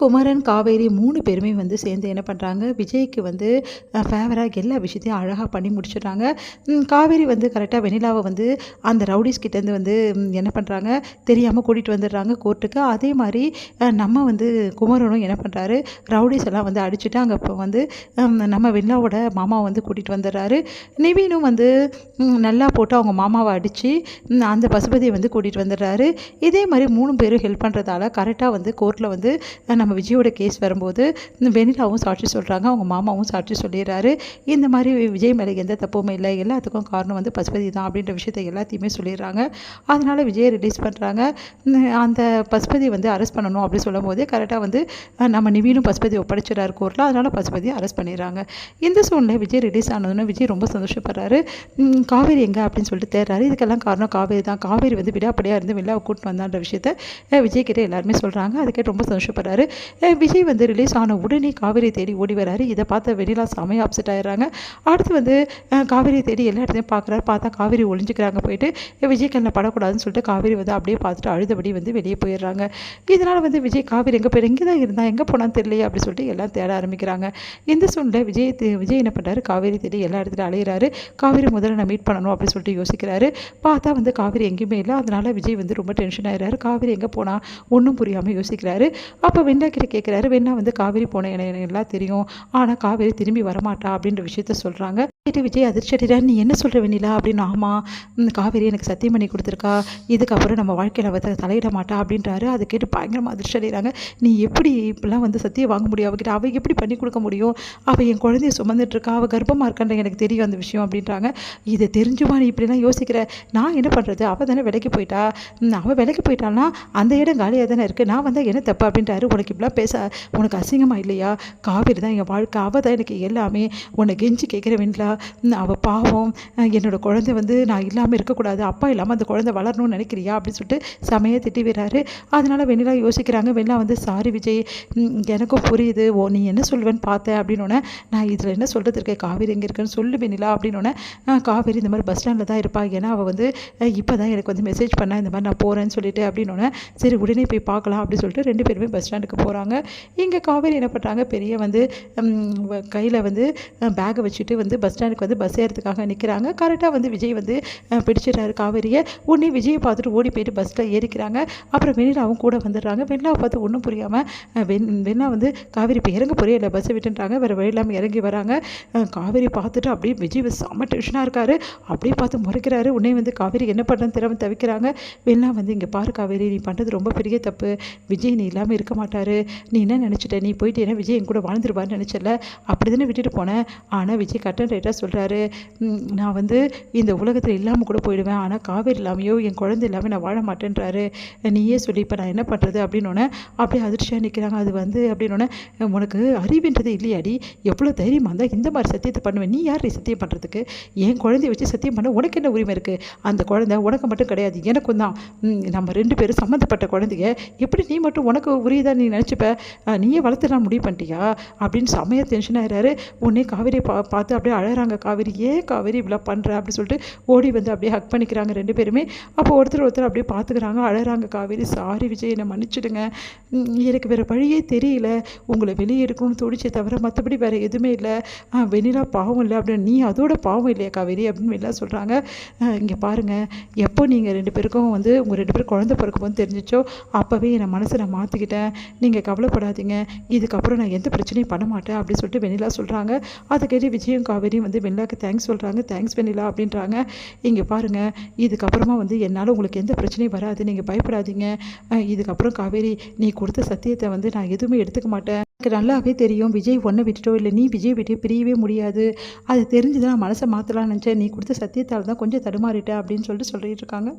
குமரன், காவேரி 3 பேருமே வந்து சேர்ந்து என்ன பண்ணுறாங்க, விஜய்க்கு வந்து ஃபேவராக எல்லா விஷயத்தையும் அழகாக பண்ணி முடிச்சிடுறாங்க. காவேரி வந்து கரெக்டாக வெண்ணிலாவை வந்து அந்த ரவுடிஸ் கிட்டேருந்து வந்து என்ன பண்ணுறாங்க, தெரியாமல் கூட்டிகிட்டு வந்துடுறாங்க கோர்ட்டுக்கு. அதே மாதிரி நம்ம வந்து குமரனும் என்ன பண்ணுறாரு, ரவுடிஸ் எல்லாம் வந்து அடிச்சுட்டு அங்கே இப்போ வந்து நம்ம வெண்ணிலாவோட மாமாவை வந்து கூட்டிகிட்டு வந்துடுறாரு. நிவீனும் வந்து நல்லா போட்டு அவங்க மாமாவை அடித்து அந்த பசுபதியை வந்து கூட்டிகிட்டு வந்துடுறாரு. இதே மாதிரி 3 பேரும் ஹெல்ப் பண்ணுறதால கரெக்டாக வந்து கோர்ட்டில் வந்து நம்ம விஜயோட கேஸ் வரும்போது வெண்ணிலாவும் சாட்சி சொல்கிறாங்க, அவங்க மாமாவும் சாட்சி சொல்லிடுறாரு. இந்த மாதிரி விஜய் மேலே எந்த தப்புமே இல்லை, எல்லாத்துக்கும் காரணம் வந்து பசுபதி தான் அப்படின்ற விஷயத்தை எல்லாத்தையுமே சொல்லிடுறாங்க. அதனால் விஜயை ரிலீஸ் பண்ணுறாங்க. அந்த பசுபதி வந்து அரெஸ்ட் பண்ணணும் அப்படி சொல்லும் போதே கரெக்டாக வந்து நம்ம நிவீனும் பசுபதி ஒப்படைச்சிடறாரு கோர்ட்டில். அதனால் பசுபதியை அரெஸ்ட் பண்ணிடுறாங்க. இந்த சூழ்நிலை விஜய் ரிலீஸ் ஆனதுன்னு விஜய் ரொம்ப சந்தோஷப்படுறாரு. காவேரி எங்கே அப்படின்னு சொல்லிட்டு தேடுறாரு. இதுக்கெல்லாம் காரணம் காவேரி தான். காவேரி வந்து விடாப்படியாக இருந்து வெளில கூட்டிட்டு வந்தான்ற விஷயத்த விஜய் கிட்டே எல்லாருமே சொல்கிறாங்க. அதுக்கே ரொம்ப சந்தோஷப்படுறாரு. விஜய் வந்து ரிலீஸ் ஆன உடனே காவேரி தேடி ஓடி வராரு. இதை பார்த்த வெண்ணிலா செமையாக அப்செட் ஆயிடுறாங்க. அடுத்து வந்து காவேரி தேடி எல்லா இடத்தையும் பார்க்குறாரு. பார்த்தா காவேரி ஒளிஞ்சிக்கிறாங்க. போயிட்டு விஜய் கண்ணில் படக்கூடாதுன்னு சொல்லிட்டு காவேரி வந்து அப்படியே பார்த்துட்டு அழுதபடி வந்து வெளியே போயிடுறாங்க. இதனால் வந்து விஜய் காவேரி எங்கே போய் இங்கே தான் இருந்தால் எங்கே போனான்னு தெரியலையே அப்படின்னு சொல்லிட்டு எல்லாம் தேட ஆரம்பிக்கிறாங்க. இந்த சூழ்நிலை விஜய் என்ன பண்ணுறாரு, காவேரி தேடி எல்லா இடத்துலையும் அலையிறாரு. காவேரி முதல்ல நான் மீட் பண்ணணும் அப்படின்னு சொல்லிட்டு யோசிக்கிறாரு. பார்த்தா வந்து காவேரி எங்கேயுமே இல்லை. அதனால் விஜய் வந்து ரொம்ப டென்ஷன் ஆயிடுறாரு. காவேரி எங்கே போனால் ஒன்றும் புரியாமல் யோசிக்கிறாரு. அப்போ வெண்ணா கிட்ட கேட்குறாரு. வெண்ணா வந்து காவேரி போன எனக்கு எல்லாம் தெரியும், ஆனால் காவேரி திரும்பி வரமாட்டா அப்படின்ற விஷயத்த சொல்கிறாங்க. கேட்டு விஜய் அதிர்ச்சி அடைகிறார். நீ என்ன சொல்கிற வெண்ணிலா அப்படின்னு. ஆமாம், காவேரி எனக்கு சத்தியம் பண்ணி கொடுத்துருக்கா, இதுக்கப்புறம் நம்ம வாழ்க்கையில் அவ தலையிட மாட்டா அப்படின்றாரு. அதை கேட்டு பயங்கரமாக அதிர்ச்சி அடைகிறாங்க. நீ எப்படி இப்படிலாம் வந்து சத்தியம் வாங்க முடியும் அவகிட்ட, அவள் எப்படி பண்ணி கொடுக்க முடியும், அவள் என் குழந்தைய சுமந்துட்டுருக்கா, அவள் கர்ப்பமாக இருக்கான்ற எனக்கு தெரியும் அந்த விஷயம் அப்படின்றாங்க. இதை தெரிஞ்சுமா நீ இப்படிலாம் யோசிக்கிற, நான் என்ன பண்ணுறது, அவள் தானே விலைக்கு போயிட்டா, அவள் விலைக்கு போயிட்டான்னா அந்த இடம் காலியாக தானே இருக்குது, நான் வந்து என்ன தப்பு அப்படின்றாரு. உனக்கு இப்படிலாம் பேச உனக்கு அசிங்கமாக இல்லையா, காவேரி தான் என் வாழ்க்கை, அவள் தான் எனக்கு எல்லாமே, உன்னை கெஞ்சி கேட்குற வெண்ணிலா, அவள் பாவம், என்னோட குழந்தை வந்து நான் இல்லாமல் இருக்கக்கூடாது, அப்பா இல்லாமல் அந்த குழந்தை வளரணும்னு நினைக்கிறியா அப்படின்னு சொல்லிட்டு செமையாக திட்டி விடுறாரு. அதனால் வெண்ணிலா யோசிக்கிறாங்க. வெண்ணிலா வந்து சாரி விஜய், எனக்கும் புரியுது, நீ என்ன சொல்லுவேன்னு பார்த்தேன் அப்படின்னோடனே, நான் இதில் என்ன சொல்கிறது இருக்கேன், காவேரி எங்கே இருக்குன்னு சொல்லு வெண்ணிலா அப்படின்னோடனே, காவேரி இந்த மாதிரி பஸ் ஸ்டாண்டில் தான் இருப்பா, ஏன்னா அவள் வந்து இப்போ தான் எனக்கு வந்து மெசேஜ் பண்ணா இந்த மாதிரி நான் போகிறேன்னு சொல்லிட்டு அப்படின்னோடனே, சரி உடனே போய் பார்க்கலாம் அப்படின்னு சொல்லிட்டு 2 பேருமே பஸ் ஸ்டாண்டுக்கு போகிறாங்க. இங்கே காவேரி என்ன பண்ணுறாங்க, பெரிய வந்து கையில் வந்து பேக்கை வச்சுட்டு வந்து பஸ் ஸ்டாண்டுக்கு வந்து பஸ் ஏறதுக்காக நிற்கிறாங்க. கரெக்டாக வந்து விஜய் வந்து பிடிச்சிடுறாரு காவேரியை. உடனே விஜயை பார்த்துட்டு ஓடி போயிட்டு பஸ்ஸில் ஏறிக்கிறாங்க. அப்புறம் வெண்ணிலாவும் கூட வந்துடுறாங்க. வெண்ணிலாவை பார்த்து ஒன்றும் புரியாமல் வெண்ணிலா வந்து காவேரி இப்போ இறங்க போறியே இல்லை பஸ்ஸை விட்டுன்றாங்க. வேறு வழி இல்லாமல் இறங்கி வராங்க. காவேரி பார்த்துட்டு அப்படியே விஜய் செம்ம டென்ஷனாக இருக்காரு. அப்படியே பார்த்து முறைக்கிறாரு. உடனே வந்து காவேரி என்ன பண்ணுறதுன்னு தெரியாமல் தவிக்கிறாங்க. வெண்ணிலா வந்து இங்கே பாரு காவேரி, நீ பண்ணுறது ரொம்ப பெரிய தப்பு, விஜய் நீ இல்லாமல் இருக்க மாட்டார், நீ என்ன நினச்சிட்ட, நீ போயிட்டு ஏன்னா விஜய் என் கூட வாழ்ந்துருவான்னு நினச்சல, அப்படி தானே விட்டுட்டு போனேன். ஆனால் விஜய் கட்டன் ரைட்டாக சொல்கிறாரு, நான் வந்து இந்த உலகத்தில் இல்லாமல் கூட போயிடுவேன், ஆனால் காவேரி இல்லாமையோ என் குழந்தை இல்லாமல் நான் வாழ மாட்டேன்றாரு, நீயே சொல்லி இப்போ நான் என்ன பண்ணுறது அப்படின்னோடனே அப்படியே அதிர்ச்சியாக நிற்கிறாங்க. அது வந்து அப்படின்னோடனே, உனக்கு அறிவுன்றது இல்லையாடி, எவ்வளோ தைரியமாக இருந்தால் இந்த மாதிரி சத்தியத்தை பண்ணுவேன், நீ யார் சத்தியம் பண்ணுறதுக்கு, என் குழந்தைய வச்சு சத்தியம் பண்ண உனக்கு என்ன உரிமை இருக்குது, அந்த குழந்தை உனக்கு மட்டும் கிடையாது எனக்கும் தான், நம்ம 2 பேரும் சம்மந்தப்பட்ட குழந்தைங்க, எப்படி நீ மட்டும் உனக்கு உரியதான் நீ நினச்சிப்ப, நீயே வளர்த்துலாம் முடிவு பண்ணிட்டியா அப்படின்னு செமையாக டென்ஷன் ஆகிறாரு. உடனே காவேரியை பார்த்து அப்படியே அழகிறாங்க. காவேரி ஏன் காவேரி இவ்வளோ பண்ணுற அப்படின்னு சொல்லிட்டு ஓடி வந்து அப்படியே ஹக் பண்ணிக்கிறாங்க 2 பேருமே. அப்போ ஒருத்தர் அப்படியே பார்த்துக்கிறாங்க. அழகிறாங்க காவேரி. சாரி விஜய், என்னை மன்னிச்சிடுங்க, எனக்கு வேறு வழியே தெரியல, உங்களை வெளியே எடுக்கணும்னு தோடிச்சே தவிர மற்றபடி வேறு எதுவுமே இல்லை, வெண்ணிலா பாவம் இல்லை அப்படின்னு, நீ அதோட பாவம் இல்லையா காவேரி அப்படின்னு வெளில சொல்கிறாங்க. இங்கே பாருங்கள், எப்போ நீங்கள் 2 பேருக்கும் வந்து உங்கள் 2 பேரும் குழந்தை பிறக்கும்போது தெரிஞ்சிச்சோ அப்போவே என் மனசை நான் மாற்றிக்கிட்டேன், நீங்கள் கவலைப்படாதீங்க, இதுக்கப்புறம் நான் எந்த பிரச்சனையும் பண்ண மாட்டேன் அப்படின்னு சொல்லிட்டு வெண்ணிலா சொல்கிறாங்க. அதை கேட்டு விஜயும் காவேரியும் வந்து வெண்ணிலாவுக்கு தேங்க்ஸ் சொல்கிறாங்க. தேங்க்ஸ் வெண்ணிலா அப்படின்றாங்க. இங்கே பாருங்கள், இதுக்கப்புறமா வந்து என்னால் உங்களுக்கு எந்த பிரச்சனையும் வராது, நீங்கள் பயப்படாதீங்க, இதுக்கப்புறம் காவேரி நீ கொடுத்த சத்தியத்தை வந்து நான் எதுவுமே எடுத்துக்க மாட்டேன், எனக்கு நல்லாவே தெரியும் விஜய் ஒன்றை விட்டுட்டோ இல்லை நீ விஜய் விட்டு பிரியவே முடியாது, அது தெரிஞ்சு தான் மனசை மாற்றலாம்னு நினச்சேன், நீ கொடுத்த சத்தியத்தால் தான் கொஞ்சம் தடுமாறிட்டேன் அப்படின்னு சொல்லிட்டு இருக்காங்க.